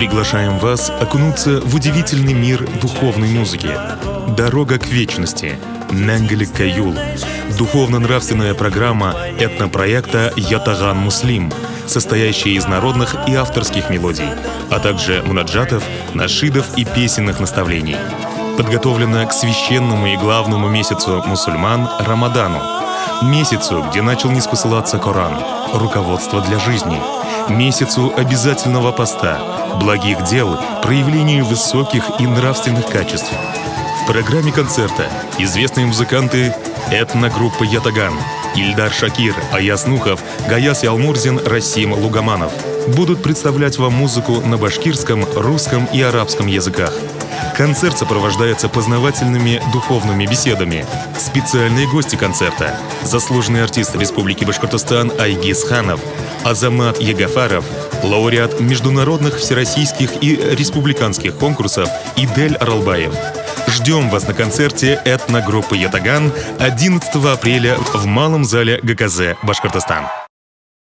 Приглашаем вас окунуться в удивительный мир духовной музыки. Дорога к вечности. Мәңгілік Каюл. Духовно-нравственная программа этнопроекта «Ятаган Муслим», состоящая из народных и авторских мелодий, а также мунаджатов, нашидов и песенных наставлений. Подготовлена к священному и главному месяцу мусульман – Рамадану. Месяцу, где начал ниспосылаться Коран, руководство для жизни. Месяцу обязательного поста, благих дел, проявлению высоких и нравственных качеств. В программе концерта известные музыканты этногруппы «Ятаган» Ильдар Шакир, Аяс Нухов, Гаяс Ялмурзин, Расим Лугаманов будут представлять вам музыку на башкирском, русском и арабском языках. Концерт сопровождается познавательными духовными беседами. Специальные гости концерта – заслуженный артист Республики Башкортостан Айгиз Ханов, Азамат Ягафаров, лауреат международных, всероссийских и республиканских конкурсов Идель Аралбаев. Ждем вас на концерте этногруппы «Ятаган» 11 апреля в Малом зале ГКЗ Башкортостан.